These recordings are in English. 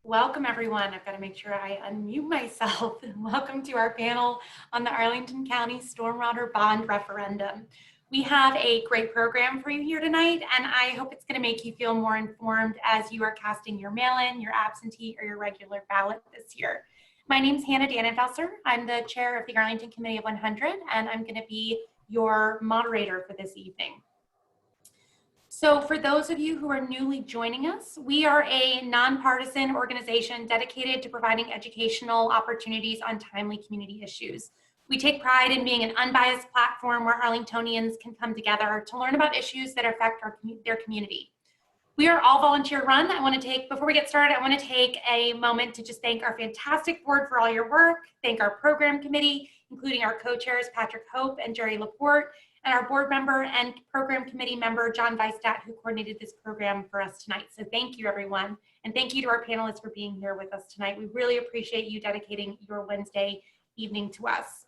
Welcome, everyone. I've got to make sure I unmute myself. Welcome to our panel on the Arlington County Stormwater Bond Referendum. We have a great program for you here tonight, and I hope it's going to make you feel more informed as you are casting your mail-in, your absentee, or your regular ballot this year. My name is Hannah Dannenfelser. I'm the chair of the Arlington Committee of 100, and I'm going to be your moderator for this evening. So for those of you who are newly joining us, we are a nonpartisan organization dedicated to providing educational opportunities on timely community issues. We take pride in being an unbiased platform where Arlingtonians can come together to learn about issues that affect their community. We are all volunteer run. Before we get started, I want to take a moment to just thank our fantastic board for all your work, thank our program committee, including our co-chairs, Patrick Hope and Jerry Laporte, and our board member and program committee member, John Weisstadt, who coordinated this program for us tonight. So thank you, everyone. And thank you to our panelists for being here with us tonight. We really appreciate you dedicating your Wednesday evening to us.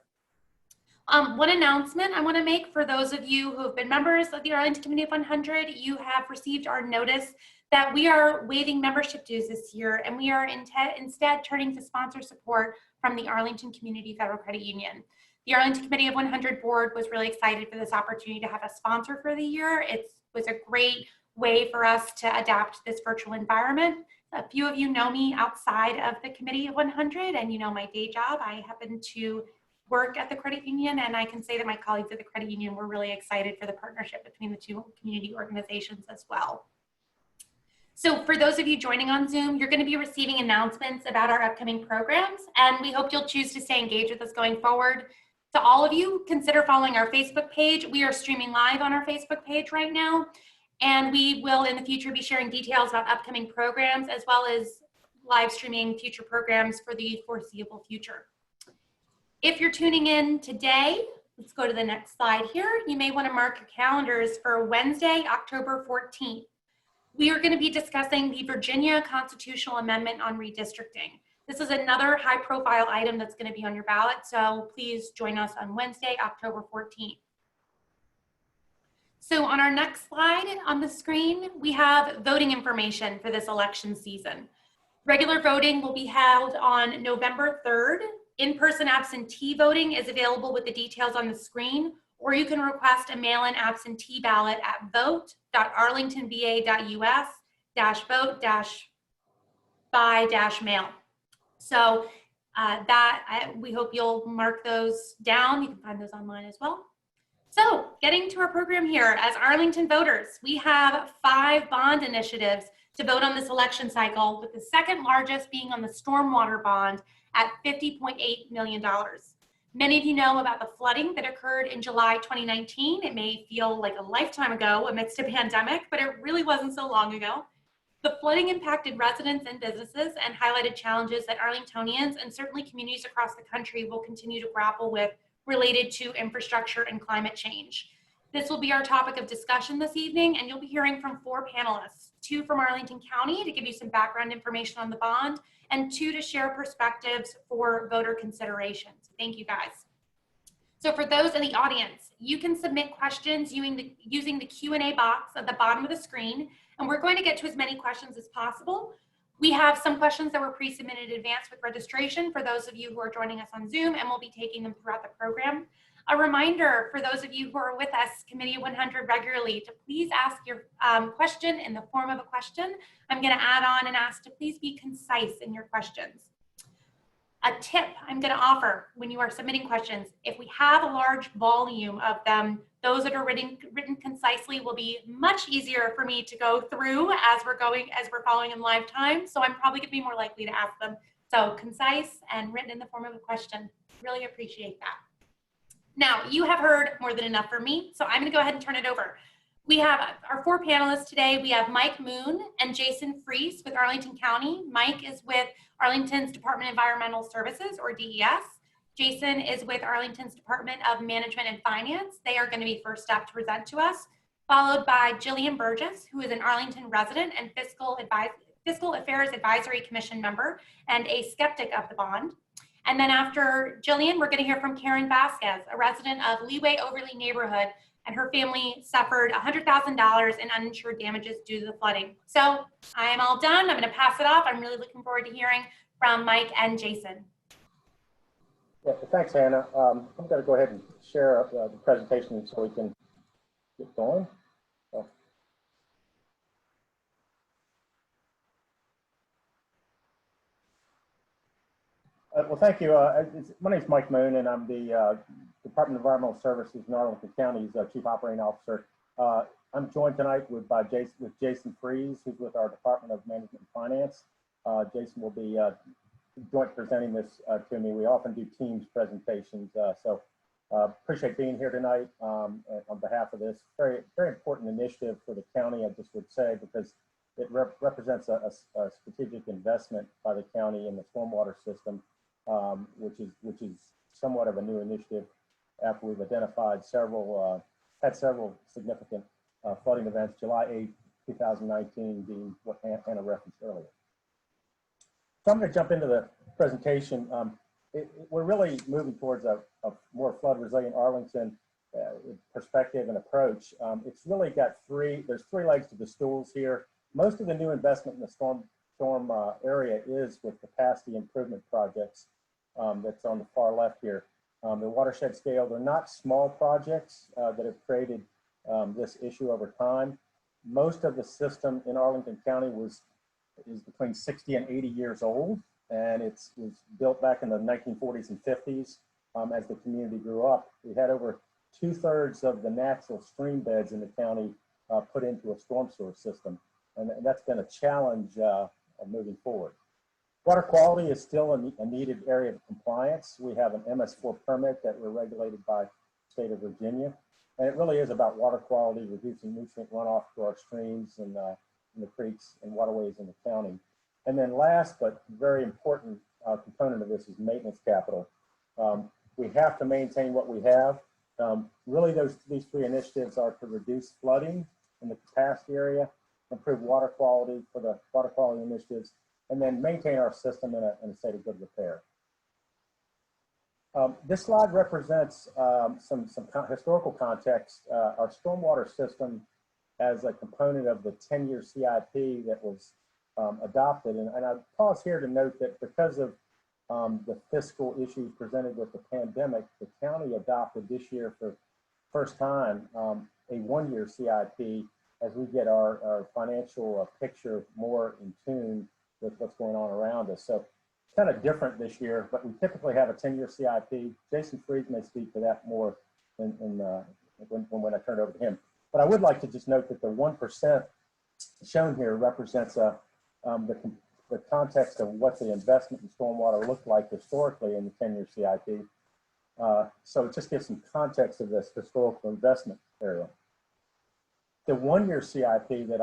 One announcement I want to make for those of you who have been members of the Arlington Committee of 100, you have received our notice that we are waiving membership dues this year, and we are instead turning to sponsor support from the Arlington Community Federal Credit Union. The Arlington Committee of 100 board was really excited for this opportunity to have a sponsor for the year. It was a great way for us to adapt this virtual environment. A few of you know me outside of the Committee of 100, and you know my day job. I happen to work at the credit union, and I can say that my colleagues at the credit union were really excited for the partnership between the two community organizations as well. So for those of you joining on Zoom, you're going to be receiving announcements about our upcoming programs, and we hope you'll choose to stay engaged with us going forward. To all of you, consider following our Facebook page. We are streaming live on our Facebook page right now, and we will in the future be sharing details about upcoming programs as well as live streaming future programs for the foreseeable future. If you're tuning in today, let's go to the next slide here. You may want to mark your calendars for Wednesday, October 14th. We are going to be discussing the Virginia Constitutional Amendment on redistricting. This is another high-profile item that's going to be on your ballot, so please join us on Wednesday, October 14th. So on our next slide on the screen, we have voting information for this election season. Regular voting will be held on November 3rd. In-person absentee voting is available with the details on the screen, or you can request a mail-in absentee ballot at vote.arlingtonva.us/vote-by-mail. So we hope you'll mark those down. You can find those online as well. So getting to our program here, as Arlington voters, we have 5 bond initiatives to vote on this election cycle, with the second largest being on the stormwater bond at $50.8 million. Many of you know about the flooding that occurred in July 2019. It may feel like a lifetime ago amidst a pandemic, but it really wasn't so long ago. The flooding impacted residents and businesses and highlighted challenges that Arlingtonians and certainly communities across the country will continue to grapple with related to infrastructure and climate change. This will be our topic of discussion this evening, and you'll be hearing from 4 panelists, 2 from Arlington County to give you some background information on the bond, and 2 to share perspectives for voter consideration. So thank you guys. So for those in the audience, you can submit questions using the Q&A box at the bottom of the screen, and we're going to get to as many questions as possible. We have some questions that were pre-submitted in advance with registration for those of you who are joining us on Zoom, and we'll be taking them throughout the program. A reminder for those of you who are with us, Committee 100 regularly, to please ask your question in the form of a question. I'm going to add on and ask to please be concise in your questions. A tip I'm going to offer when you are submitting questions, if we have a large volume of them, those that are written concisely will be much easier for me to go through as we're following in live time. So I'm probably going to be more likely to ask them. So concise and written in the form of a question. Really appreciate that. Now, you have heard more than enough from me, so I'm going to go ahead and turn it over. We have our 4 panelists today. We have Mike Moon and Jason Fries with Arlington County. Mike is with Arlington's Department of Environmental Services, or DES. Jason is with Arlington's Department of Management and Finance. They are going to be first up to present to us, followed by Jillian Burgess, who is an Arlington resident and Fiscal Affairs Advisory Commission member and a skeptic of the bond. And then after Jillian, we're going to hear from Karen Vasquez, a resident of Leeway Overley neighborhood, and her family suffered $100,000 in uninsured damages due to the flooding. So I am all done. I'm going to pass it off. I'm really looking forward to hearing from Mike and Jason. Yeah, thanks, Hannah. I'm going to go ahead and share the presentation so we can get going. Well, thank you. My name is Mike Moon, and I'm the Department of Environmental Services in Arlington County's Chief Operating Officer. I'm joined tonight with Jason Fries, who's with our Department of Management and Finance. Jason will be joint presenting this to me. We often do Teams presentations, so appreciate being here tonight on behalf of this very important initiative for the county. I just would say because it represents a strategic investment by the county in the stormwater system. Which is somewhat of a new initiative after we've identified had several significant flooding events, July 8, 2019 being what Hannah referenced earlier. So I'm going to jump into the presentation. We're really moving towards a more flood resilient Arlington perspective and approach. It's really got there's three legs to the stools here. Most of the new investment in the storm area is with capacity improvement projects that's on the far left here. The watershed scale, they're not small projects that have created this issue over time. Most of the system in Arlington County is between 60 and 80 years old, and it was built back in the 1940s and 50s. As the community grew up, we had over 2/3 of the natural stream beds in the county put into a storm sewer system, and that's been a challenge moving forward. Water quality is still a needed area of compliance. We have an MS4 permit that we're regulated by the state of Virginia. And it really is about water quality, reducing nutrient runoff to our streams and the creeks and waterways in the county. And then last, but very important component of this is maintenance capital. We have to maintain what we have. Really, these 3 initiatives are to reduce flooding in the capacity area, improve water quality for the water quality initiatives, and then maintain our system in a state of good repair. This slide represents some historical context. Our stormwater system as a component of the 10-year CIP that was adopted. And I pause here to note that because of the fiscal issues presented with the pandemic, the county adopted this year for the first time a 1-year CIP as we get our financial picture more in tune with what's going on around us. So it's kind of different this year, but we typically have a 10-year CIP. Jason Fries may speak to that more when I turn it over to him. But I would like to just note that the 1% shown here represents the context of what the investment in stormwater looked like historically in the 10-year CIP. So it just gives some context of this historical investment area. The 1-year CIP that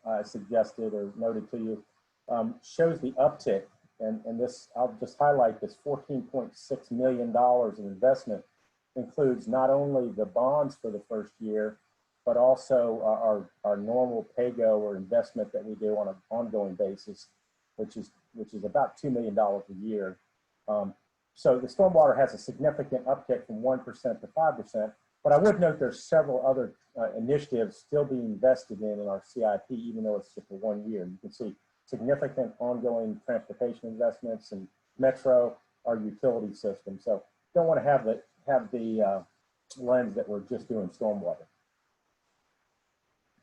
I suggested or noted to you shows the uptick, and this, I'll just highlight this $14.6 million in investment includes not only the bonds for the first year, but also our normal pay-go or investment that we do on an ongoing basis, which is about $2 million a year. So the stormwater has a significant uptick from 1% to 5%, but I would note there's several other initiatives still being invested in our CIP, even though it's just for 1 year. You can see significant ongoing transportation investments and metro, our utility system. So don't want to have the lens that we're just doing stormwater.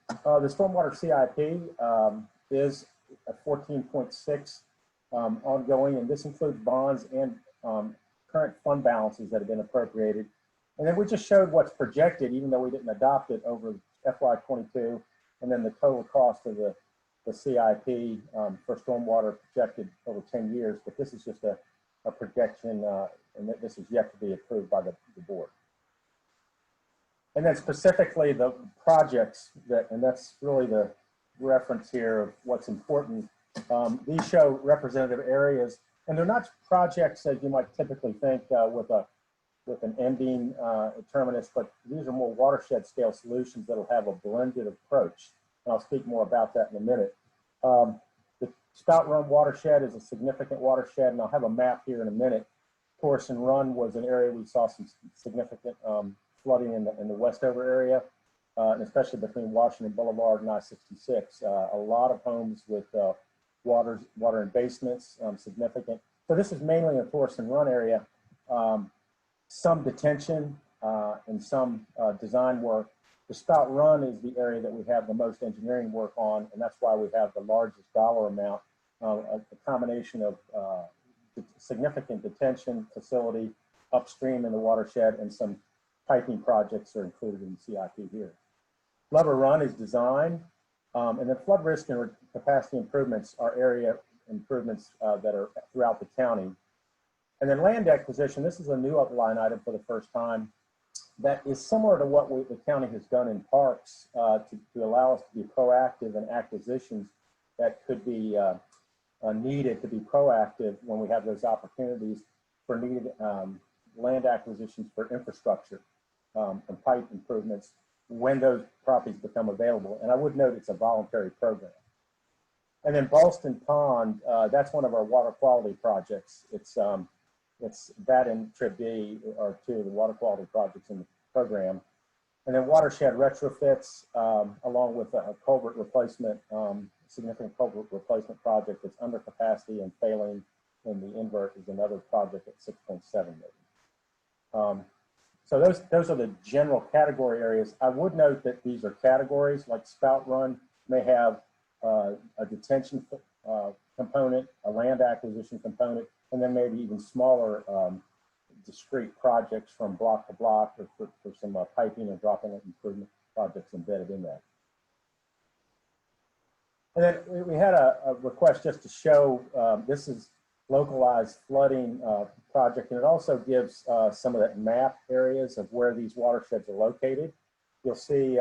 The stormwater CIP is a 14.6 ongoing, and this includes bonds and current fund balances that have been appropriated. And then we just showed what's projected, even though we didn't adopt it, over FY22, and then the total cost of the CIP for stormwater projected over 10 years. But this is just a projection, and this is yet to be approved by the board. And then specifically the projects and that's really the reference here of what's important. These show representative areas, and they're not projects as you might typically think with an ending terminus, but these are more watershed scale solutions that'll have a blended approach. And I'll speak more about that in a minute. The Spout Run watershed is a significant watershed, and I'll have a map here in a minute. Torrison Run was an area we saw some significant flooding in the Westover area, and especially between Washington Boulevard and I-66. A lot of homes with water in basements, significant. So this is mainly a Torrison Run area. Some detention and some design work. The Spout Run is the area that we have the most engineering work on, and that's why we have the largest dollar amount, a combination of significant detention facility upstream in the watershed, and some piping projects are included in the CIP here. Flubber Run is design, and then flood risk and capacity improvements are area improvements that are throughout the county. And then land acquisition, this is a new line item for the first time that is similar to what the county has done in parks to allow us to be proactive in acquisitions that could be needed to be proactive when we have those opportunities for needed land acquisitions for infrastructure and pipe improvements when those properties become available. And I would note it's a voluntary program. And then Ballston Pond, that's one of our water quality projects. It's that and Trip D are two of the water quality projects in the program. And then watershed retrofits, along with a culvert replacement, significant culvert replacement project that's under capacity and failing in the invert is another project at 6.7 million. So those are the general category areas. I would note that these are categories, like Spout Run may have a detention component, a land acquisition component, and then maybe even smaller discrete projects from block to block, or for some piping and dropping improvement projects embedded in that. And then we had a request just to show this is localized flooding project, and it also gives some of the map areas of where these watersheds are located. You'll see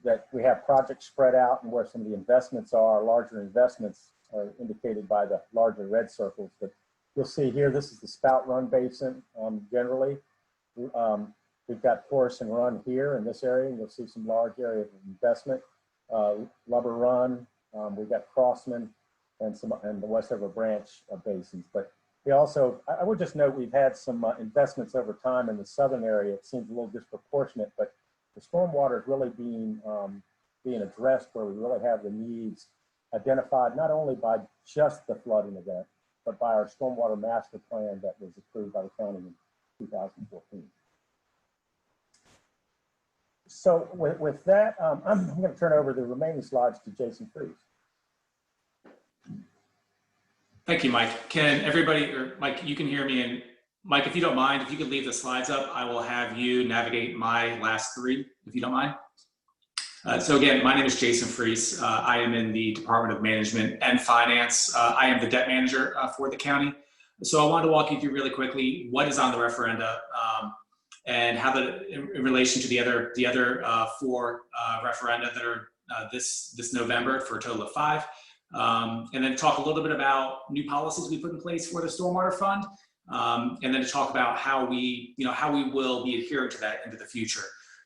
that we have projects spread out and where some of the investments are. Larger investments are indicated by the larger red circles, but you'll see here, this is the Spout Run Basin generally. We've got Torrison Run here in this area, and you'll see some large areas of investment. Lubber Run, we've got Crossman and the Westover Branch basins. But we also, I would just note, we've had some investments over time in the southern area. It seems a little disproportionate, but the stormwater is really being addressed where we really have the needs identified, not only by just the flooding event, but by our stormwater master plan that was approved by the county in 2014. So with that, I'm going to turn over the remaining slides to Jason Fries. Thank you, Mike. Can everybody, or Mike, you can hear me, and Mike, if you don't mind, if you could leave the slides up, I will have you navigate my last three, if you don't mind. So again, my name is Jason Fries. I am in the Department of Management and Finance. I am the debt manager for the county. So I wanted to walk you through really quickly what is on the referenda and how in relation to the other four referenda that are this November, for a total of 5. And then talk a little bit about new policies we put in place for the Stormwater Fund, and then to talk about how we will be adhering to that into the future.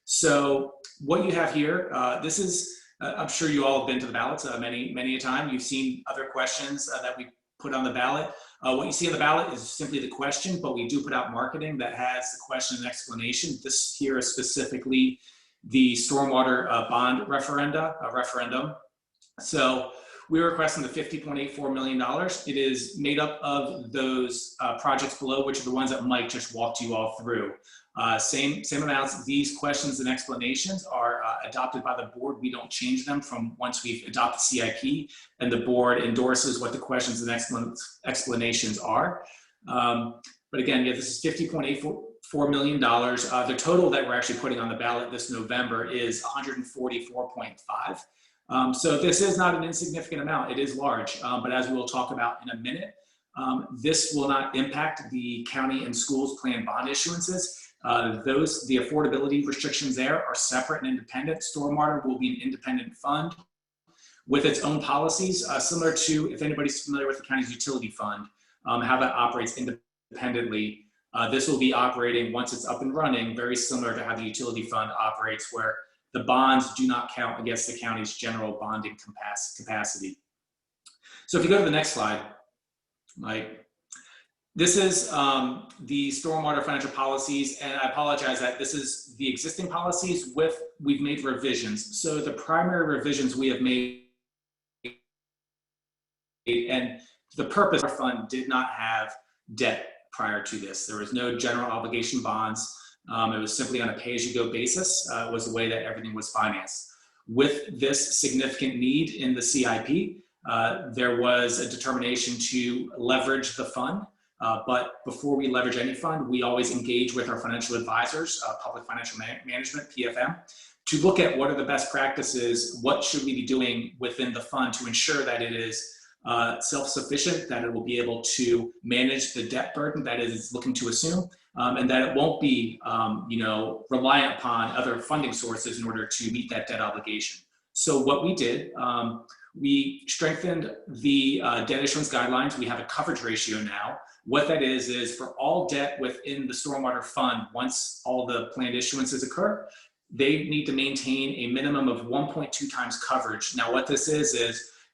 So what you have here, this is, I'm sure you all have been to the ballots many a time. You've seen other questions that we put on the ballot. What you see on the ballot is simply the question, but we do put out marketing that has the question and explanation. This here is specifically the stormwater bond referendum. So we're requesting the $50.84 million. It is made up of those projects below, which are the ones that Mike just walked you all through. Same amounts. These questions and explanations are adopted by the board. We don't change them from once we've adopted CIP, and the board endorses what the questions and explanations are. But again, yeah, this is $50.84 million. The total that we're actually putting on the ballot this November is 144.5. So this is not an insignificant amount. It is large, but as we will talk about in a minute, this will not impact the county and schools planned bond issuances. The affordability restrictions there are separate and independent. Stormwater will be an independent fund with its own policies, similar to, if anybody's familiar with the county's utility fund, how that operates independently. This will be operating, once it's up and running, very similar to how the utility fund operates, where the bonds do not count against the county's general bonding capacity. So if you go to the next slide, Mike. This is the stormwater financial policies, and I apologize that this is the existing policies we've made revisions. So the primary revisions we have made, and the purpose of our fund did not have debt prior to this. There was no general obligation bonds. It was simply on a pay-as-you-go basis, was the way that everything was financed. With this significant need in the CIP, there was a determination to leverage the fund. But before we leverage any fund, we always engage with our financial advisors, Public Financial Management, PFM, to look at what are the best practices, what should we be doing within the fund to ensure that it is self-sufficient, that it will be able to manage the debt burden that it is looking to assume, and that it won't be reliant upon other funding sources in order to meet that debt obligation. So what we did, we strengthened the debt issuance guidelines. We have a coverage ratio now. What that is for all debt within the stormwater fund, once all the planned issuances occur, they need to maintain a minimum of 1.2 times coverage. Now, what this is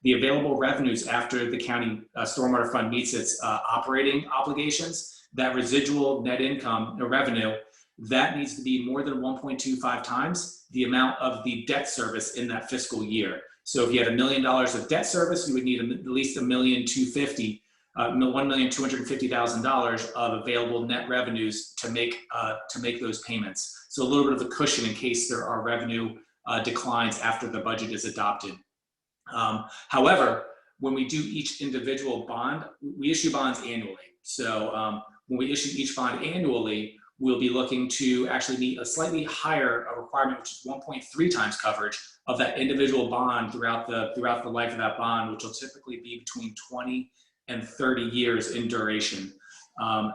the available revenues after the county stormwater fund meets its operating obligations, that residual net income or revenue, that needs to be more than 1.25 times the amount of the debt service in that fiscal year. So if you had $1 million of debt service, you would need at least $1,250,000 of available net revenues to make those payments. So a little bit of a cushion in case there are revenue declines after the budget is adopted. However, when we do each individual bond, we issue bonds annually. So when we issue each bond annually, we'll be looking to actually meet a slightly higher requirement, which is 1.3 times coverage of that individual bond throughout the life of that bond, which will typically be between 20 and 30 years in duration.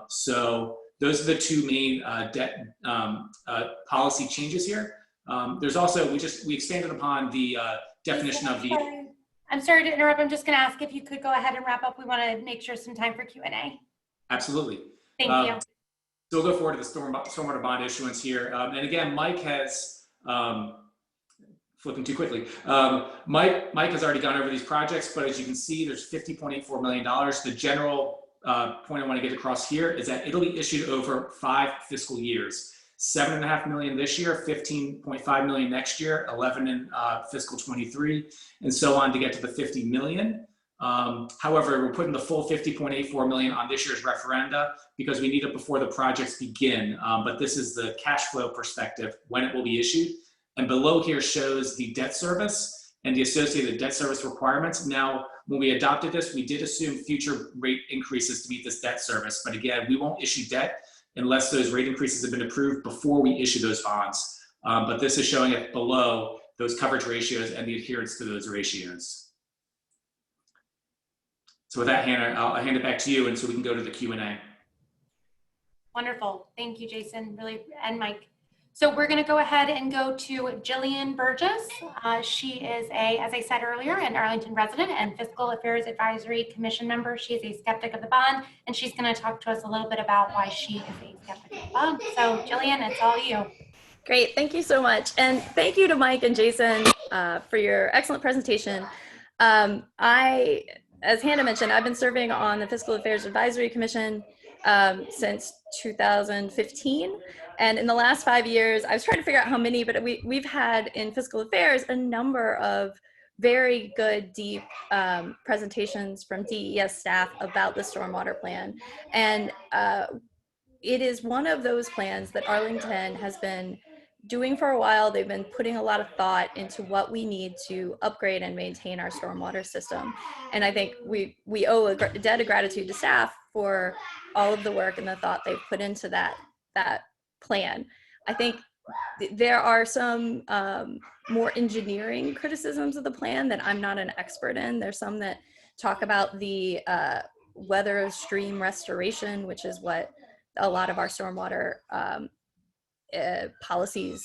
So those are the two main debt policy changes here. There's also, we expanded upon the definition of the... I'm sorry to interrupt. I'm just going to ask if you could go ahead and wrap up. We want to make sure some time for Q&A. Absolutely. Thank you. So we'll go forward to the stormwater bond issuance here. And again, Mike has, flipping too quickly, Mike has already gone over these projects, but as you can see, there's $50.84 million. The general point I want to get across here is that it'll be issued over 5 fiscal years. $7.5 million this year, $15.5 million next year, 11 in fiscal 23, and so on to get to the 50 million. However, we're putting the full $50.84 million on this year's referenda because we need it before the projects begin. But this is the cash flow perspective when it will be issued. And below here shows the debt service and the associated debt service requirements. Now, when we adopted this, we did assume future rate increases to meet this debt service. But again, we won't issue debt unless those rate increases have been approved before we issue those bonds. But this is showing it below those coverage ratios and the adherence to those ratios. So with that, Hannah, I'll hand it back to you, and so we can go to the Q&A. Wonderful. Thank you, Jason, really, and Mike. So we're going to go ahead and go to Jillian Burgess. She is as I said earlier, an Arlington resident and Fiscal Affairs Advisory Commission member. She is a skeptic of the bond, and she's going to talk to us a little bit about why she is a skeptic of the bond. So Jillian, it's all you. Great. Thank you so much. And thank you to Mike and Jason for your excellent presentation. As Hannah mentioned, I've been serving on the Fiscal Affairs Advisory Commission since 2015. And in the last 5 years, I was trying to figure out how many, but we've had in fiscal affairs a number of very good, deep presentations from DES staff about the stormwater plan. And it is one of those plans that Arlington has been doing for a while. They've been putting a lot of thought into what we need to upgrade and maintain our stormwater system. And I think we owe a debt of gratitude to staff for all of the work and the thought they've put into that plan. I think there are some more engineering criticisms of the plan that I'm not an expert in. There's some that talk about the weather stream restoration, which is what a lot of our stormwater policies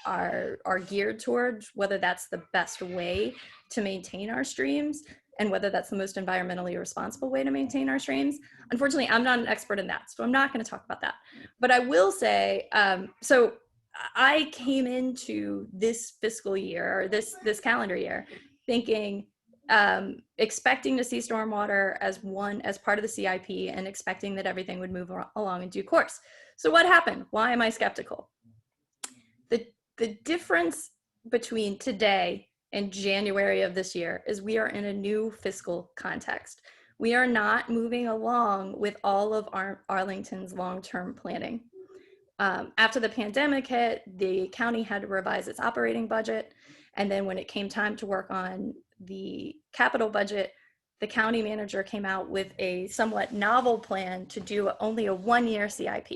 are geared towards, whether that's the best way to maintain our streams and whether that's the most environmentally responsible way to maintain our streams. Unfortunately, I'm not an expert in that, so I'm not going to talk about that. But I will say, so I came into this fiscal year, or this calendar year, thinking, expecting to see stormwater as part of the CIP and expecting that everything would move along in due course. So what happened? Why am I skeptical? The difference between today and January of this year is we are in a new fiscal context. We are not moving along with all of Arlington's long-term planning. After the pandemic hit, the county had to revise its operating budget. And then when it came time to work on the capital budget, the county manager came out with a somewhat novel plan to do only a one-year CIP.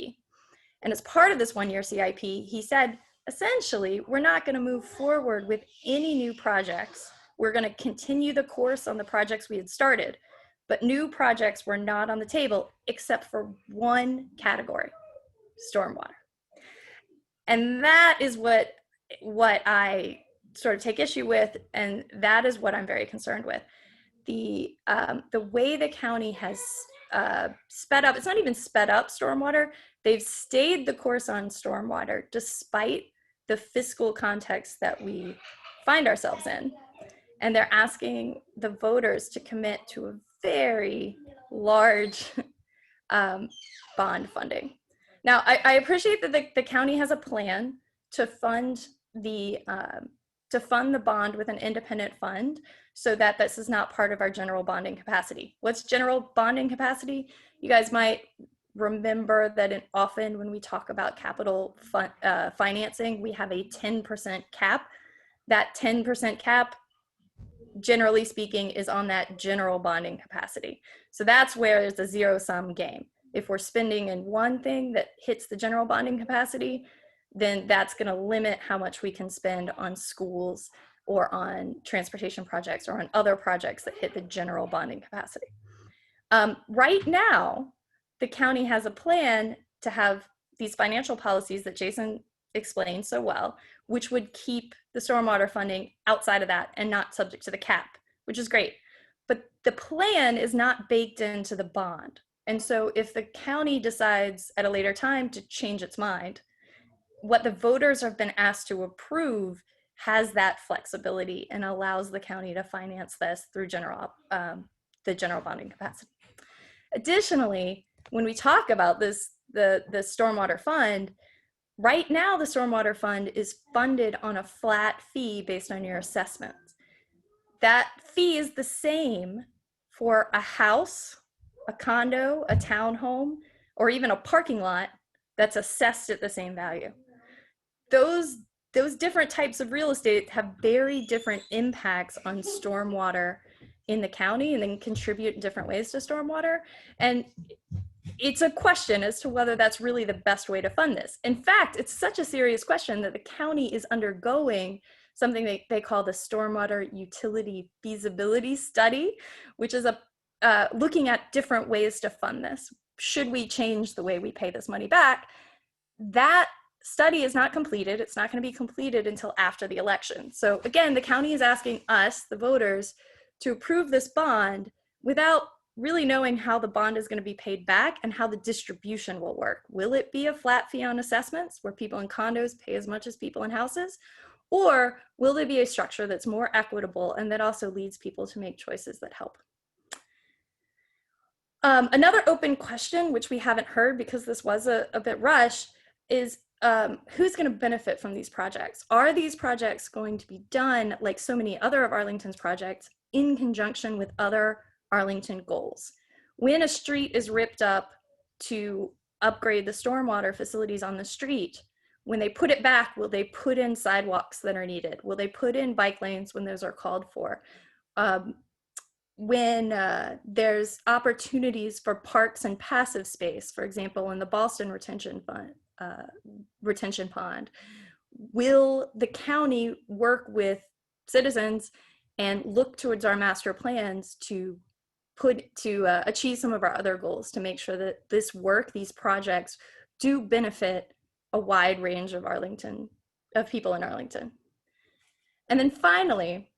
And as part of this one-year CIP, he said, essentially, we're not going to move forward with any new projects. We're going to continue the course on the projects we had started, but new projects were not on the table except for one category: stormwater. And that is what I sort of take issue with, and that is what I'm very concerned with. The way the county has sped up, it's not even sped up stormwater, they've stayed the course on stormwater despite the fiscal context that we find ourselves in. And they're asking the voters to commit to a very large bond funding. Now, I appreciate that the county has a plan to fund the bond with an independent fund so that this is not part of our general bonding capacity. What's general bonding capacity? You guys might remember that often when we talk about capital financing, we have a 10% cap. That 10% cap, generally speaking, is on that general bonding capacity. So that's where it's a zero-sum game. If we're spending in one thing that hits the general bonding capacity, then that's going to limit how much we can spend on schools or on transportation projects or on other projects that hit the general bonding capacity. Right now, the county has a plan to have these financial policies that Jason explained so well, which would keep the stormwater funding outside of that and not subject to the cap, which is great. But the plan is not baked into the bond. And so if the county decides at a later time to change its mind, what the voters have been asked to approve has that flexibility and allows the county to finance this through the general bonding capacity. Additionally, when we talk about the stormwater fund, right now the stormwater fund is funded on a flat fee based on your assessments. That fee is the same for a house, a condo, a townhome, or even a parking lot that's assessed at the same value. Those different types of real estate have very different impacts on stormwater in the county and then contribute in different ways to stormwater. And it's a question as to whether that's really the best way to fund this. In fact, it's such a serious question that the county is undergoing something they call the Stormwater Utility Feasibility Study, which is looking at different ways to fund this. Should we change the way we pay this money back? That study is not completed. It's not going to be completed until after the election. So again, the county is asking us, the voters, to approve this bond without really knowing how the bond is going to be paid back and how the distribution will work. Will it be a flat fee on assessments where people in condos pay as much as people in houses? Or will there be a structure that's more equitable and that also leads people to make choices that help? Another open question, which we haven't heard because this was a bit rushed, is who's going to benefit from these projects? Are these projects going to be done, like so many other of Arlington's projects, in conjunction with other Arlington goals? When a street is ripped up to upgrade the stormwater facilities on the street, when they put it back, will they put in sidewalks that are needed? Will they put in bike lanes when those are called for? When there's opportunities for parks and passive space, for example, in the Boston retention pond, will the county work with citizens and look towards our master plans to achieve some of our other goals, to make sure that these projects do benefit a wide range of people in Arlington? And then finally,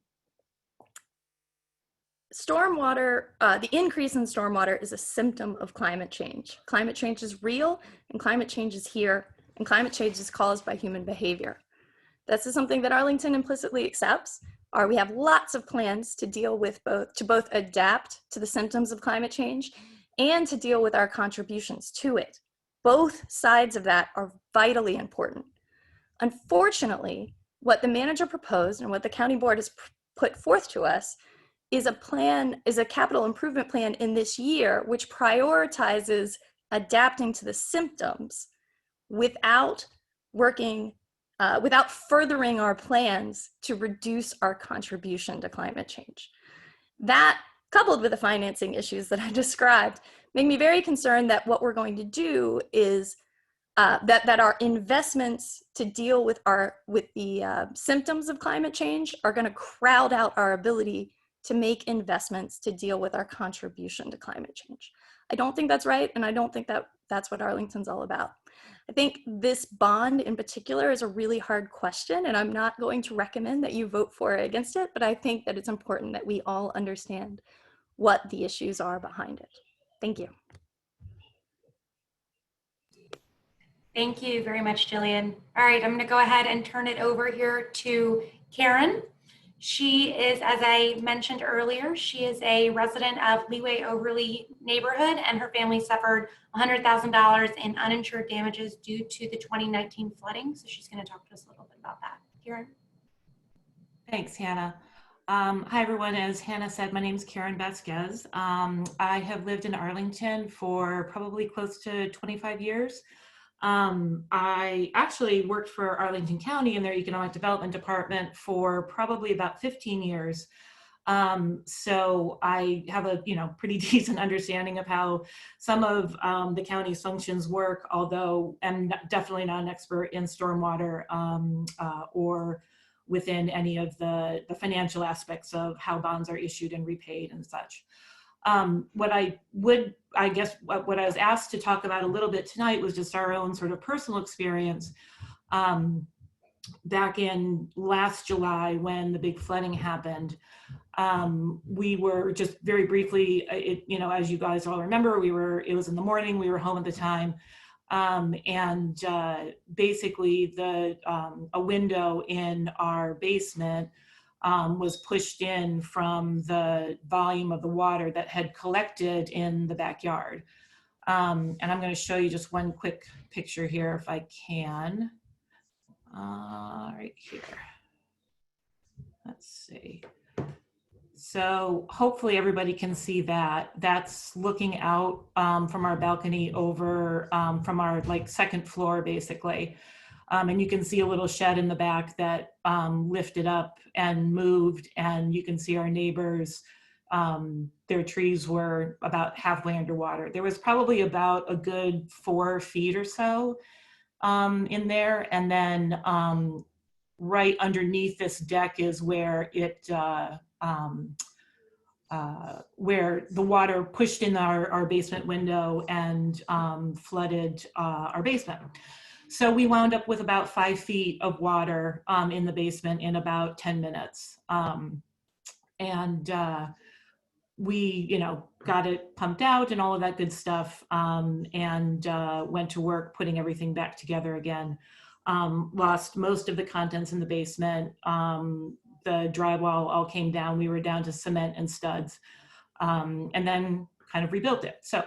stormwater, the increase in stormwater is a symptom of climate change. Climate change is real, and climate change is here, and climate change is caused by human behavior. This is something that Arlington implicitly accepts. We have lots of plans to deal with both adapt to the symptoms of climate change and to deal with our contributions to it. Both sides of that are vitally important. Unfortunately, what the manager proposed and what the county board has put forth to us is a capital improvement plan in this year, which prioritizes adapting to the symptoms without furthering our plans to reduce our contribution to climate change. That, coupled with the financing issues that I described, make me very concerned that what we're going to do is that our investments to deal with the symptoms of climate change are going to crowd out our ability to make investments to deal with our contribution to climate change. I don't think that's right, and I don't think that that's what Arlington's all about. I think this bond in particular is a really hard question, and I'm not going to recommend that you vote for or against it, but I think that it's important that we all understand what the issues are behind it. Thank you. Thank you very much, Jillian. All right, I'm going to go ahead and turn it over here to Karen. She is, as I mentioned earlier, she is a resident of Leeway Overley neighborhood, and her family suffered $100,000 in uninsured damages due to the 2019 flooding. So she's going to talk to us a little bit about that. Karen. Thanks, Hannah. Hi, everyone. As Hannah said, my name is Karen Vasquez. I have lived in Arlington for probably close to 25 years. I actually worked for Arlington County in their economic development department for probably about 15 years. So I have a pretty decent understanding of how some of the county's functions work, although I'm definitely not an expert in stormwater or within any of the financial aspects of how bonds are issued and repaid and such. What I was asked to talk about a little bit tonight was just our own sort of personal experience. Back in last July when the big flooding happened, we were just very briefly, as you guys all remember, it was in the morning, we were home at the time. Basically a window in our basement was pushed in from the volume of the water that had collected in the backyard. And I'm going to show you just one quick picture here if I can. Right here. Let's see. So hopefully everybody can see that. That's looking out from our balcony over from our second floor, basically. And you can see a little shed in the back that lifted up and moved, and you can see our neighbors, their trees were about halfway underwater. There was probably about a good 4 feet or so in there. And then right underneath this deck is where where the water pushed in our basement window and flooded our basement. So we wound up with about 5 feet of water in the basement in about 10 minutes. We, got it pumped out and all of that good stuff, and went to work putting everything back together again. Lost most of the contents in the basement. The drywall all came down. We were down to cement and studs. And then kind of rebuilt it. So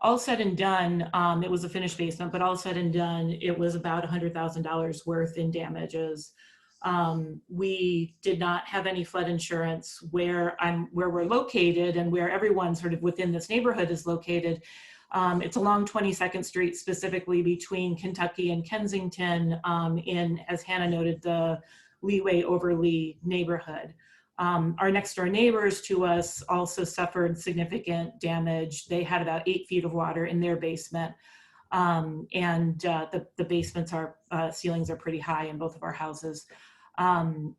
all said and done, it was a finished basement, but all said and done, it was about $100,000 worth in damages. We did not have any flood insurance where we're located and where everyone sort of within this neighborhood is located. It's along 22nd Street, specifically between Kentucky and Kensington, in, as Hannah noted, the Leeway Overlea neighborhood. Our next door neighbors to us also suffered significant damage. They had about 8 feet of water in their basement. The basements ceilings are pretty high in both of our houses. So,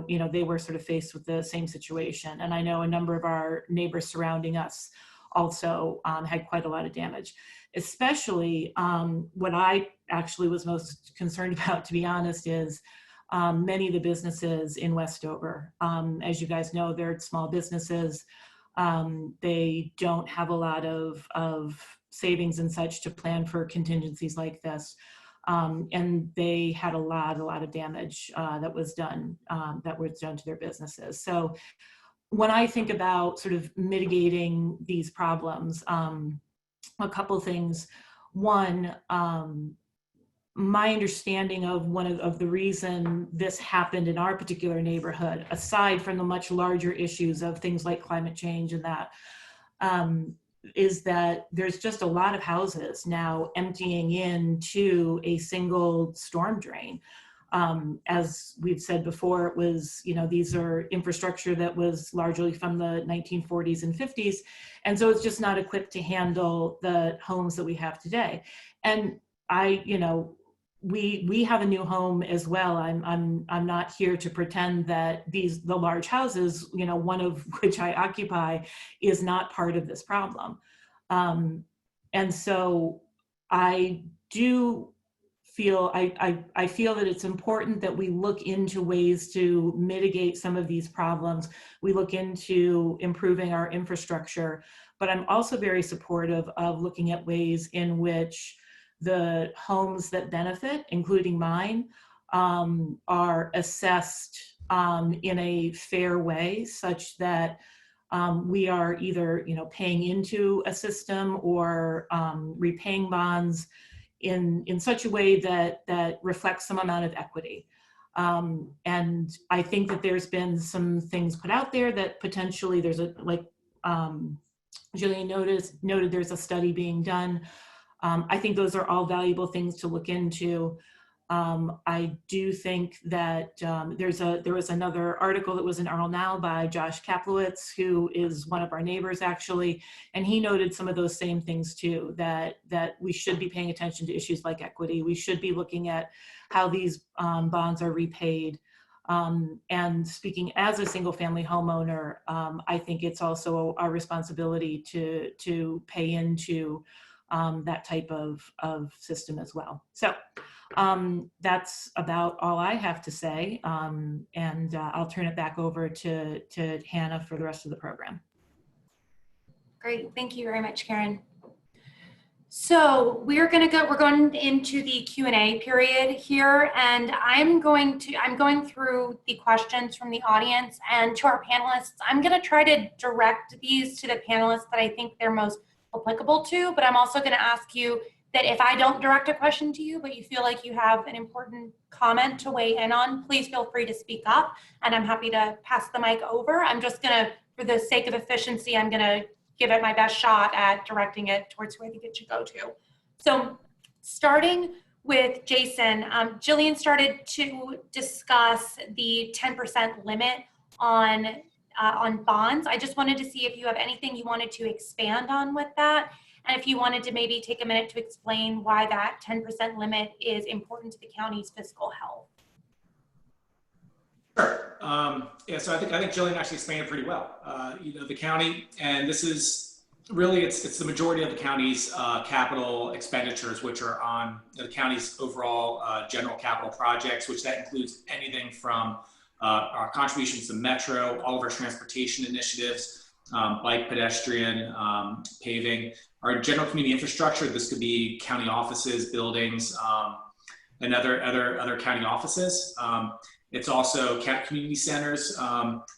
you know, they were sort of faced with the same situation. And I know a number of our neighbors surrounding us also had quite a lot of damage. Especially what I actually was most concerned about, to be honest, is many of the businesses in Westover. As you guys know, they're small businesses. They don't have a lot of savings and such to plan for contingencies like this. And they had a lot of damage that was done to their businesses. So when I think about sort of mitigating these problems, a couple things. One, my understanding of one of the reason this happened in our particular neighborhood, aside from the much larger issues of things like climate change and that, is that there's just a lot of houses now emptying into a single storm drain. As we've said before, it was, you know, these are infrastructure that was largely from the 1940s and 50s. And so it's just not equipped to handle the homes that we have today. And we have a new home as well. I'm not here to pretend that the large houses, you know, one of which I occupy, is not part of this problem. And so I do feel, I feel that it's important that we look into ways to mitigate some of these problems. We look into improving our infrastructure, but I'm also very supportive of looking at ways in which the homes that benefit, including mine, are assessed in a fair way, such that we are either, you know, paying into a system or repaying bonds in such a way that reflects some amount of equity. And I think that there's been some things put out there that potentially there's Jillian noted there's a study being done. I think those are all valuable things to look into. I do think that there was another article that was in Arl Now by Josh Kaplowitz, who is one of our neighbors actually, and he noted some of those same things too, that we should be paying attention to issues like equity. We should be looking at how these bonds are repaid. And speaking as a single family homeowner, I think it's also our responsibility to pay into that type of system as well. So that's about all I have to say. And I'll turn it back over to Hannah for the rest of the program. Great, thank you very much, Karen. So we're going into the Q&A period here, and I'm going through the questions from the audience, and to our panelists, I'm going to try to direct these to the panelists that I think they're most applicable to, but I'm also going to ask you that if I don't direct a question to you, but you feel like you have an important comment to weigh in on, please feel free to speak up, and I'm happy to pass the mic over. I'm just going to, for the sake of efficiency, I'm going to give it my best shot at directing it towards who I think it should go to. So starting with Jason, Jillian started to discuss the 10% limit on bonds. I just wanted to see if you have anything you wanted to expand on with that, and if you wanted to maybe take a minute to explain why that 10% limit is important to the county's fiscal health. Sure. Yeah, so I think Jillian actually explained it pretty well. You know, the county, and this is really, it's the majority of the county's capital expenditures, which are on the county's overall general capital projects, which that includes anything from our contributions to Metro, all of our transportation initiatives, bike, pedestrian, paving, our general community infrastructure. This could be county offices, buildings, and other county offices. It's also community centers,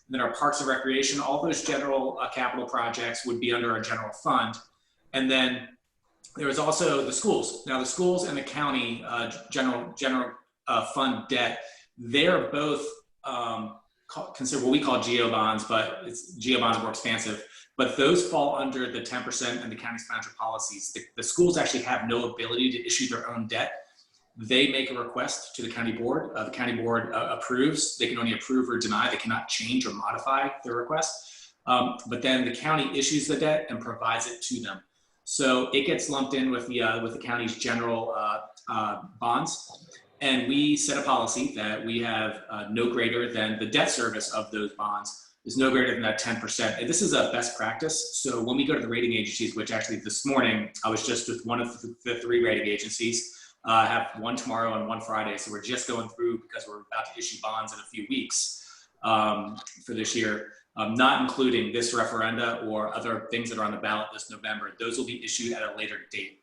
then our parks and recreation. All those general capital projects would be under our general fund. And then there is also the schools. Now the schools and the county general fund debt, they're both considered what we call GEO bonds, but GEO bonds are more expansive. But those fall under the 10% and the county's financial policies. The schools actually have no ability to issue their own debt. They make a request to the county board. The county board approves. They can only approve or deny. They cannot change or modify their request. But then the county issues the debt and provides it to them. So it gets lumped in with the county's general bonds. And we set a policy that we have no greater than the debt service of those bonds is no greater than that 10%. And this is a best practice. So when we go to the rating agencies, which actually this morning, I was just with one of the 3 rating agencies, I have one tomorrow and one Friday. So we're just going through because we're about to issue bonds in a few weeks for this year, not including this referenda or other things that are on the ballot this November. Those will be issued at a later date.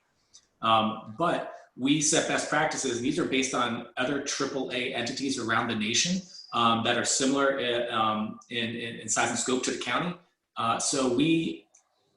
But we set best practices. These are based on other AAA entities around the nation that are similar in size and scope to the county. So we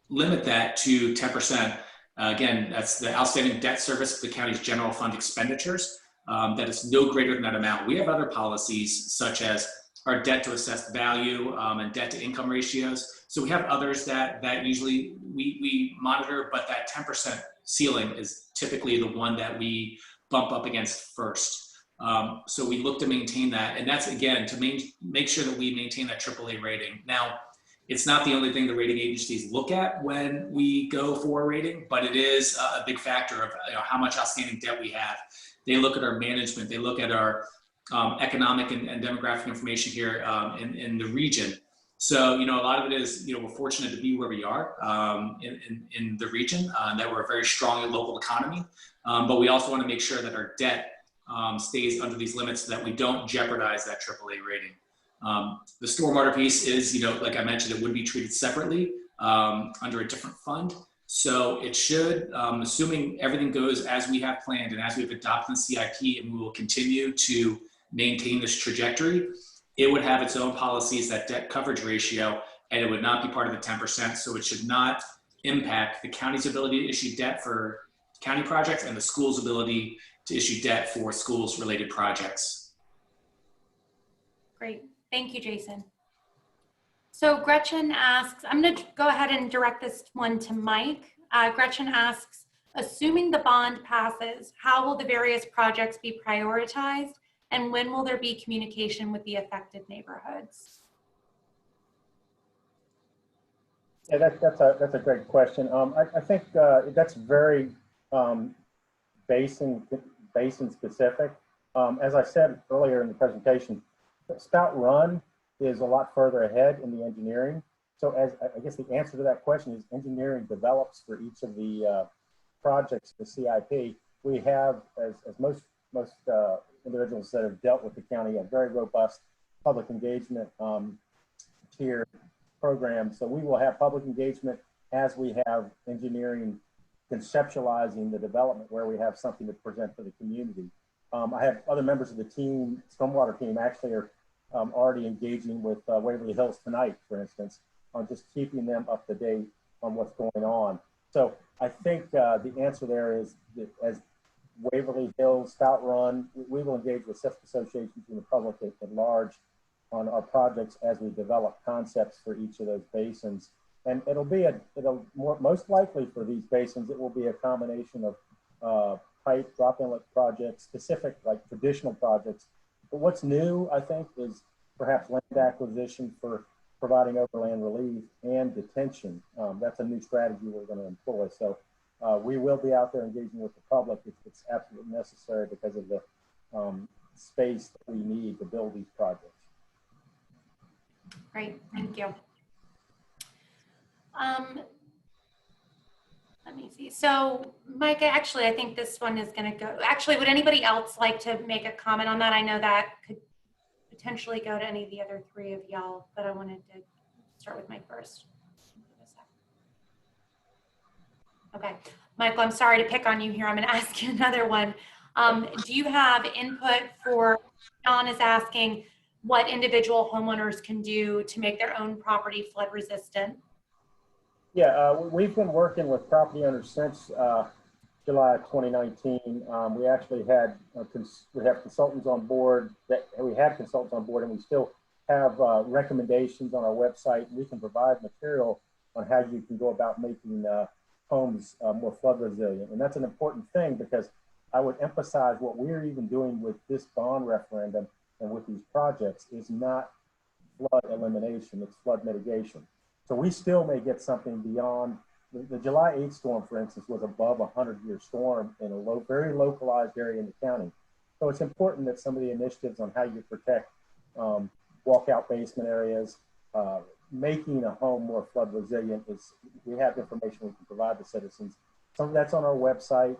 limit that to 10%. Again, that's the outstanding debt service of the county's general fund expenditures. That is no greater than that amount. We have other policies such as our debt to assessed value and debt to income ratios. So we have others that usually we monitor, but that 10% ceiling is typically the one that we bump up against first. So we look to maintain that. And that's, again, to make sure that we maintain that AAA rating. Now, it's not the only thing the rating agencies look at when we go for a rating, but it is a big factor of how much outstanding debt we have. They look at our management. They look at our economic and demographic information here in the region. So, a lot of it is, we're fortunate to be where we are in the region, that we're a very strong local economy. But we also want to make sure that our debt stays under these limits so that we don't jeopardize that AAA rating. The stormwater piece is, like I mentioned, it would be treated separately under a different fund. So it should, assuming everything goes as we have planned and as we've adopted the CIP, and we will continue to maintain this trajectory, it would have its own policies, that debt coverage ratio, and it would not be part of the 10%. So it should not impact the county's ability to issue debt for county projects and the school's ability to issue debt for schools related projects. Great. Thank you, Jason. So Gretchen asks, I'm going to go ahead and direct this one to Mike. Gretchen asks, assuming the bond passes, how will the various projects be prioritized? And when will there be communication with the affected neighborhoods? Yeah, that's a great question. I think that's very basin specific. As I said earlier in the presentation, Spout Run is a lot further ahead in the engineering. So I guess the answer to that question is engineering develops for each of the projects, the CIP. We have, as most individuals that have dealt with the county, a very robust public engagement tier program. So we will have public engagement as we have engineering conceptualizing the development, where we have something to present to the community. I have other members of the team, Stormwater team, actually are already engaging with Waverly Hills tonight, for instance, on just keeping them up to date on what's going on. So I think the answer there is that as Waverly Hills, Spout Run, we will engage with civic associations and the public at large on our projects as we develop concepts for each of those basins. And most likely for these basins, it will be a combination of pipe drop inlet projects, specific like traditional projects. But what's new, I think, is perhaps land acquisition for providing overland relief and detention. That's a new strategy we're going to employ. So we will be out there engaging with the public if it's absolutely necessary because of the space that we need to build these projects. Great, thank you. Let me see. So, Mike, actually, I think this one is going to go. Actually, would anybody else like to make a comment on that? I know that could potentially go to any of the other 3 of y'all, but I wanted to start with Mike first. Okay, Michael, I'm sorry to pick on you here. I'm going to ask you another one. Do you have input for John is asking what individual homeowners can do to make their own property flood resistant. Yeah, we've been working with property owners since July 2019. We actually had we have consultants on board we had consultants on board, and we still have recommendations on our website. We can provide material on how you can go about making homes more flood resilient, and that's an important thing because I would emphasize what we're even doing with this bond referendum and with these projects is not flood elimination; it's flood mitigation. So we still may get something beyond the July 8th storm, for instance, was above a 100-year storm in a very localized area in the county. So it's important that some of the initiatives on how you protect walkout basement areas, making a home more flood resilient we have information we can provide to citizens. Some of that's on our website,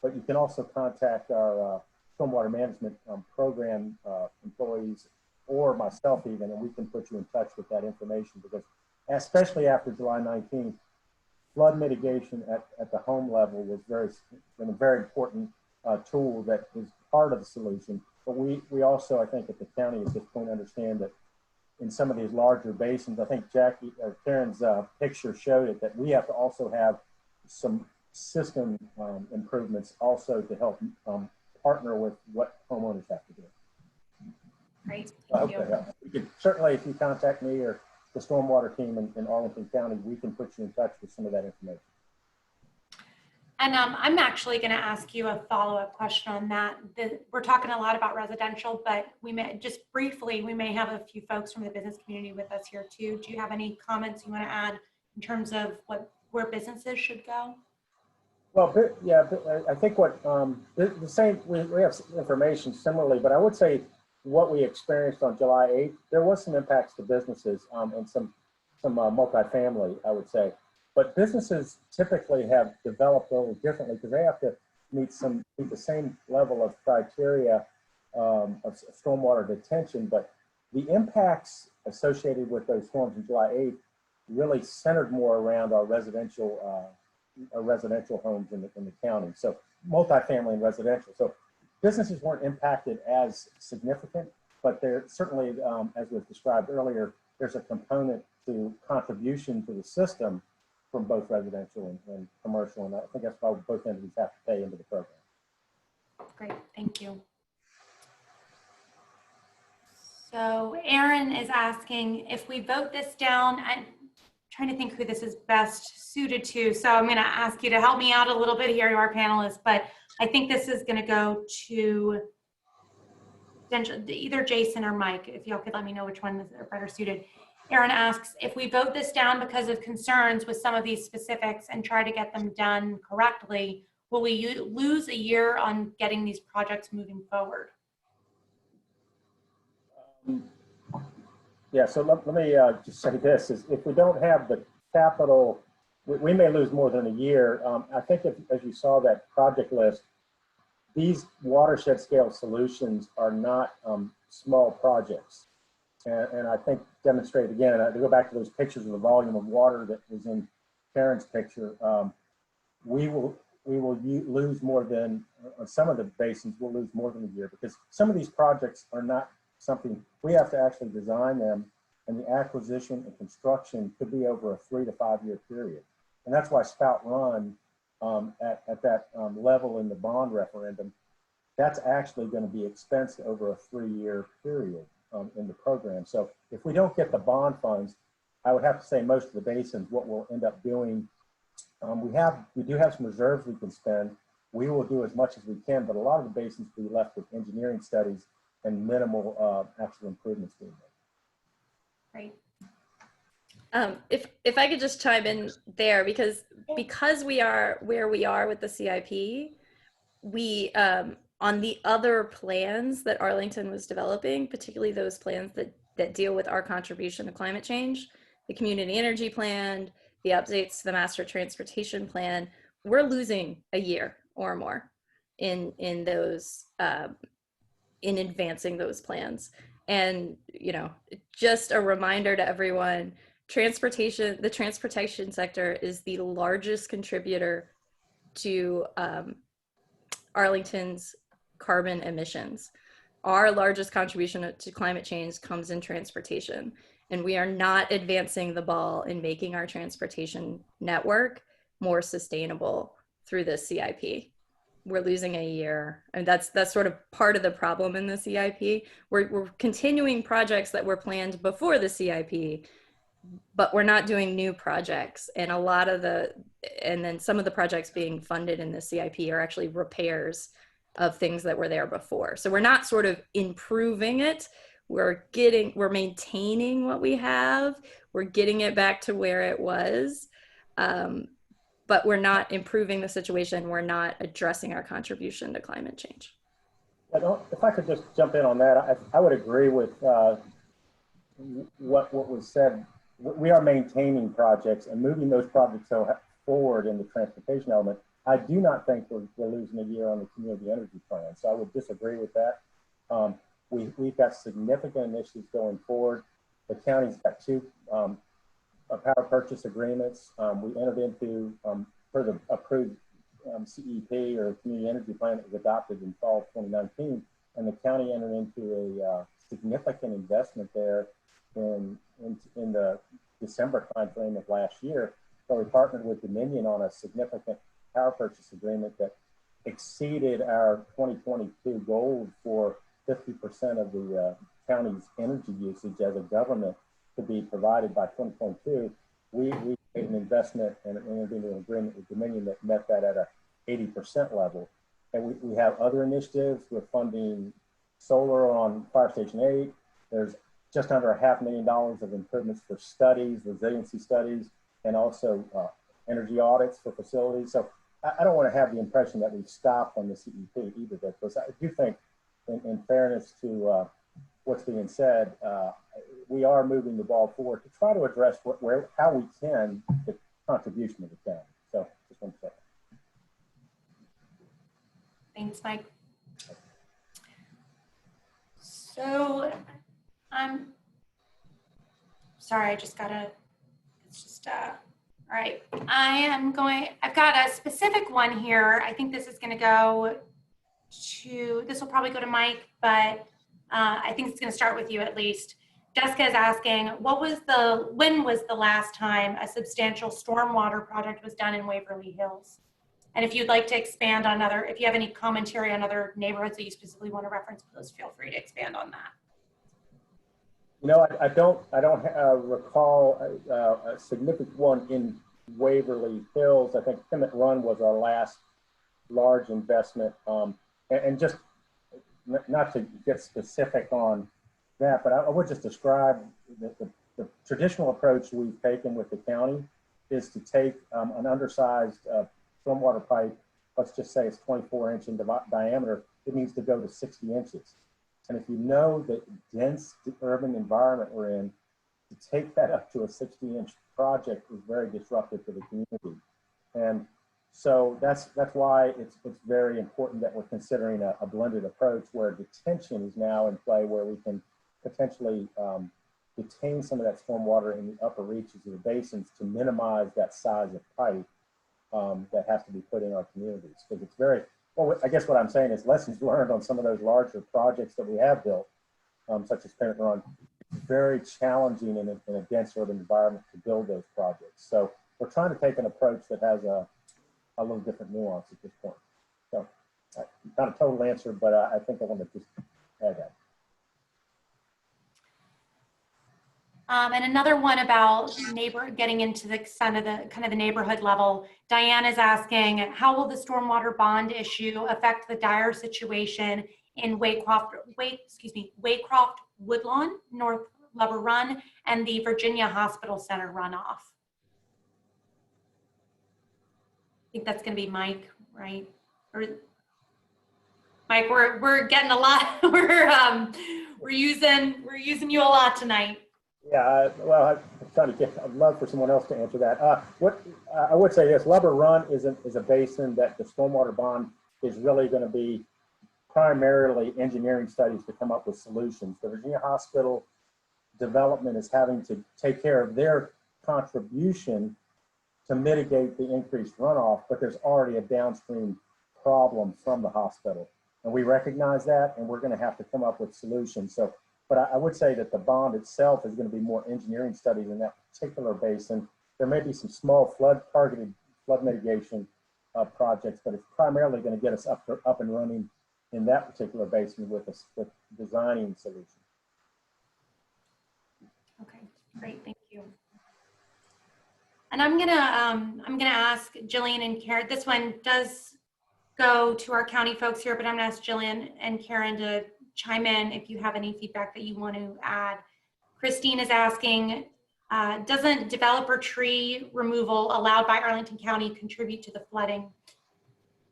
but you can also contact our stormwater management program employees or myself even, and we can put you in touch with that information because especially after July 19th, flood mitigation at the home level was been a very important tool that is part of the solution. But we also, I think, at the county at this point understand that in some of these larger basins, I think Karen's picture showed it, that we have to also have some system improvements also to help partner with what homeowners have to do. Great, I thank hope that you. helps. You can, certainly, if you contact me or the stormwater team in Arlington County, we can put you in touch with some of that information. And I'm actually going to ask you a follow-up question on that. We're talking a lot about residential, but we may just briefly, we may have a few folks from the business community with us here too. Do you have any comments you want to add in terms of where businesses should go? Well, yeah, I think what the same, we have information similarly, but I would say what we experienced on July 8th, there was some impacts to businesses and some multifamily, I would say. But businesses typically have developed a little differently because they have to meet the same level of criteria of stormwater detention. But the impacts associated with those storms in July 8th really centered more around our residential homes in the county. So multifamily and residential. So businesses weren't impacted as significant, but they're certainly, as was described earlier, there's a component to contribution to the system from both residential and commercial. And I think that's why both entities have to pay into the program. Great, thank you. So Aaron is asking if we vote this down, I'm trying to think who this is best suited to. So I'm going to ask you to help me out a little bit here, our panelists, but I think this is going to go to either Jason or Mike, if y'all could let me know which one is better suited. Aaron asks, if we vote this down because of concerns with some of these specifics and try to get them done correctly, will we lose a year on getting these projects moving forward? Yeah, so let me just say this, is if we don't have the capital, we may lose more than a year. I think as you saw that project list, these watershed scale solutions are not small projects. And I think demonstrate again, and to go back to those pictures of the volume of water that was in Karen's picture, we will lose more than, on some of the basins, we'll lose more than a year because some of these projects are not something, we have to actually design them, and the acquisition and construction could be over a 3 to 5 year period. And that's why Spout Run at that level in the bond referendum, that's actually going to be expensed over a 3-year period in the program. So if we don't get the bond funds, I would have to say most of the basins, what we'll end up doing, we do have some reserves we can spend. We will do as much as we can, but a lot of the basins will be left with engineering studies and minimal actual improvements being made. Great. If I could just chime in there, because we are where we are with the CIP, we on the other plans that Arlington was developing, particularly those plans that deal with our contribution to climate change, the community energy plan, the updates to the master transportation plan, we're losing a year or more in those in advancing those plans. And just a reminder to everyone, the transportation sector is the largest contributor to Arlington's carbon emissions. our largest contribution to climate change comes in transportation. And we are not advancing the ball in making our transportation network more sustainable through this CIP. We're losing a year, and that's sort of part of the problem in the CIP. We're continuing projects that were planned before the CIP, but we're not doing new projects. And then some of the projects being funded in the CIP are actually repairs of things that were there before. So we're not sort of improving it. We're maintaining what we have. We're getting it back to where it was. But we're not improving the situation. We're not addressing our contribution to climate change. If I could just jump in on that, I would agree with what was said. We are maintaining projects and moving those projects forward in the transportation element. I do not think we're losing a year on the community energy plan, so I would disagree with that. We've got significant initiatives going forward. The county's got two power purchase agreements. We entered into for the approved CEP or community energy plan that was adopted in fall of 2019, and the county entered into a significant investment there in the December timeframe of last year. So we partnered with Dominion on a significant power purchase agreement that exceeded our 2022 goal for 50% of the county's energy usage as a government to be provided by 2022. We made an investment and entered into an agreement with Dominion that met that at a 80% level. And we have other initiatives. We're funding solar on Fire Station 8. There's just under $500,000 of improvements for studies, resiliency studies, and also energy audits for facilities. So I don't want to have the impression that we've stopped on the CEP either, because I do think, in fairness to what's being said, we are moving the ball forward to try to address how we can the contribution of the county. So just want to say. Thanks, Mike. So I'm sorry, it's just all right. I've got a specific one here. I think this is going to this will probably go to Mike, but I think it's going to start with you at least. Jessica is asking, when was the last time a substantial stormwater project was done in Waverly Hills? And if you'd like to expand on if you have any commentary on other neighborhoods that you specifically want to reference, please feel free to expand on that. You know, I don't recall a significant one in Waverly Hills. I think Pemmott Run was our last large investment. And just not to get specific on that, but I would just describe the traditional approach we've taken with the county is to take an undersized stormwater pipe, let's just say it's 24 inch in diameter, it needs to go to 60 inches. And if you know the dense urban environment we're in, to take that up to a 60-inch project is very disruptive to the community. And so that's why it's very important that we're considering a blended approach where detention is now in play, where we can potentially detain some of that stormwater in the upper reaches of the basins to minimize that size of pipe that has to be put in our communities. Because it's very, well, I guess what I'm saying is lessons learned on some of those larger projects that we have built, such as Pennant Run. It's very challenging in a dense urban environment to build those projects. So we're trying to take an approach that has a little different nuance at this point. So not a total answer, but I think I want to just add that. And another one about getting into the kind of the neighborhood level. Diane is asking, how will the stormwater bond issue affect the dire situation in Waycroft Woodlawn, North Lover Run, and the Virginia Hospital Center runoff? I think that's going to be Mike, right? Or Mike, we're getting a lot. We're using you a lot tonight. Yeah, well, I'd love for someone else to answer that. What I would say is Lover Run is a basin that the stormwater bond is really going to be primarily engineering studies to come up with solutions. The Virginia Hospital development is having to take care of their contribution to mitigate the increased runoff, but there's already a downstream problem from the hospital. And we recognize that, and we're going to have to come up with solutions. So, but I would say that the bond itself is going to be more engineering studies in that particular basin. There may be some small targeted flood mitigation projects, but it's primarily going to get us up and running in that particular basin with designing solutions. Okay, great, thank you. And I'm gonna ask Jillian and Karen. This one does go to our county folks here, but I'm gonna ask Jillian and Karen to chime in if you have any feedback that you want to add. Christine is asking, doesn't developer tree removal allowed by Arlington County contribute to the flooding?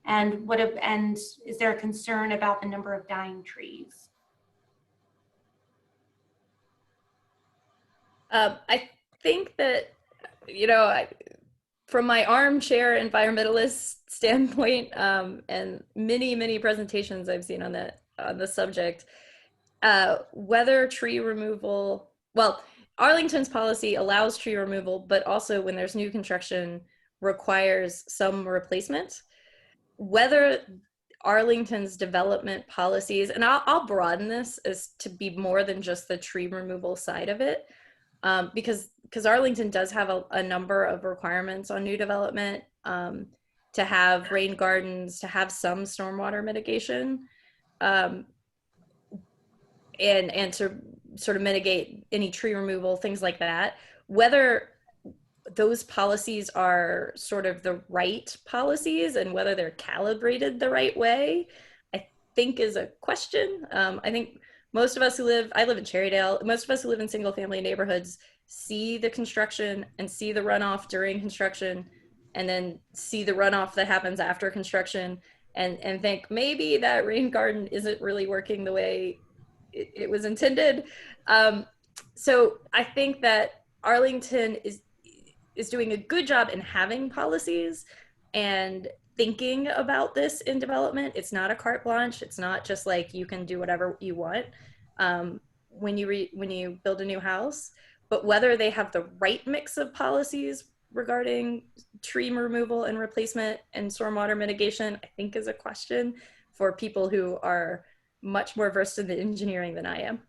And is there a concern about the number of dying trees? I think that, you know, from my armchair environmentalist standpoint, and many presentations I've seen on the subject, whether tree removal, well, Arlington's policy allows tree removal, but also when there's new construction requires some replacement. Whether Arlington's development policies, and I'll broaden this as to be more than just the tree removal side of it, because Arlington does have a number of requirements on new development, to have rain gardens, to have some stormwater mitigation, and to sort of mitigate any tree removal, things like that. Whether those policies are sort of the right policies and whether they're calibrated the right way, I think is a question. I think most of us I live in Cherrydale, most of us who live in single family neighborhoods see the construction and see the runoff during construction and then see the runoff that happens after construction and think maybe that rain garden isn't really working the way it was intended. So I think that Arlington is doing a good job in having policies and thinking about this in development. It's not a carte blanche. It's not just like you can do whatever you want when you build a new house. But whether they have the right mix of policies regarding tree removal and replacement and stormwater mitigation, I think is a question for people who are much more versed in the engineering than I am.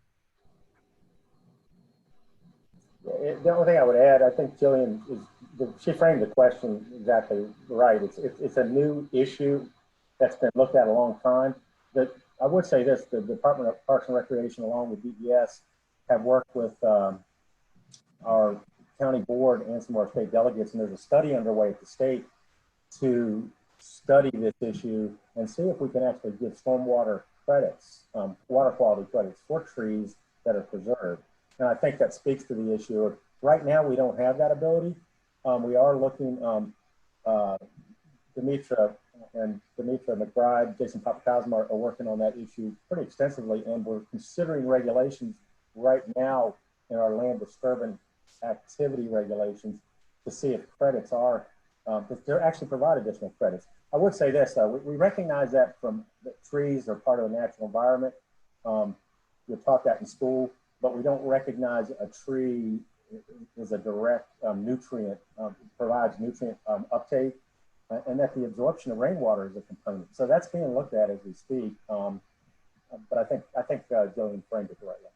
The only thing I would add, I think Jillian she framed the question exactly right. It's a new issue that's been looked at a long time. That I would say this: the Department of Parks and Recreation, along with DES, have worked with our county board and some of our state delegates, and there's a study underway at the state to study this issue and see if we can actually give stormwater credits, water quality credits for trees that are preserved. And I think that speaks to the issue of right now we don't have that ability. We are looking, Demetra McBride, Jason Papakazma are working on that issue pretty extensively, and we're considering regulations right now in our land disturbance activity regulations to see if credits are, if they're actually provide additional credits. I would say this, we recognize that trees are part of the natural environment. You're taught that in school, but we don't recognize a tree is a direct nutrient, provides nutrient uptake, and that the absorption of rainwater is a component. So that's being looked at as we speak. But I think Jillian framed it the right way.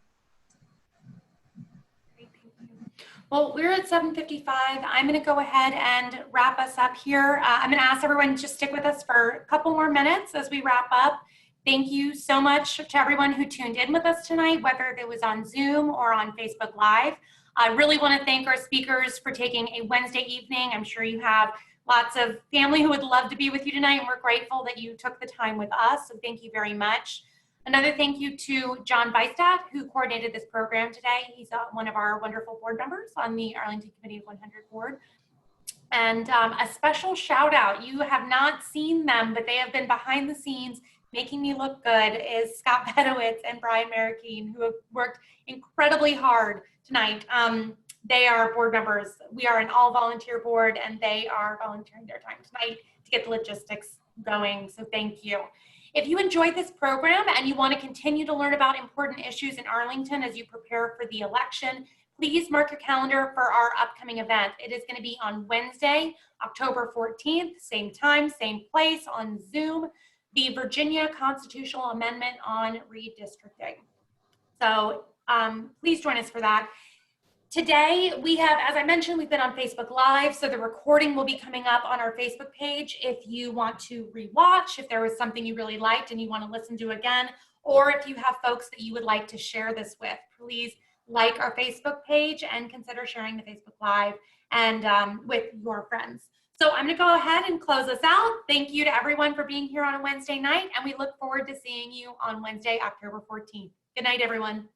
Well, we're at 7:55. I'm going to go ahead and wrap us up here. I'm going to ask everyone to just stick with us for a couple more minutes as we wrap up. Thank you so much to everyone who tuned in with us tonight, whether it was on Zoom or on Facebook Live. I really want to thank our speakers for taking a Wednesday evening. I'm sure you have lots of family who would love to be with you tonight, and we're grateful that you took the time with us, so thank you very much. Another thank you to John Bystad, who coordinated this program today. He's one of our wonderful board members on the Arlington Committee of 100 board. And a special shout out, you have not seen them, but they have been behind the scenes making me look good, is Scott Bedowitz and Brian Marroquin, who have worked incredibly hard tonight. They are board members. We are an all volunteer board, and they are volunteering their time tonight to get the logistics going, so thank you. If you enjoyed this program and you want to continue to learn about important issues in Arlington as you prepare for the election, please mark your calendar for our upcoming event. It is going to be on Wednesday, October 14th, same time, same place on Zoom. the Virginia Constitutional Amendment on redistricting. So please join us for that. Today, we have, as I mentioned, we've been on Facebook Live, so the recording will be coming up on our Facebook page if you want to rewatch, if there was something you really liked and you want to listen to again, or if you have folks that you would like to share this with. Please like our Facebook page and consider sharing the Facebook Live and with your friends. So I'm going to go ahead and close us out. Thank you to everyone for being here on a Wednesday night, and we look forward to seeing you on Wednesday, October 14th. Good night, everyone.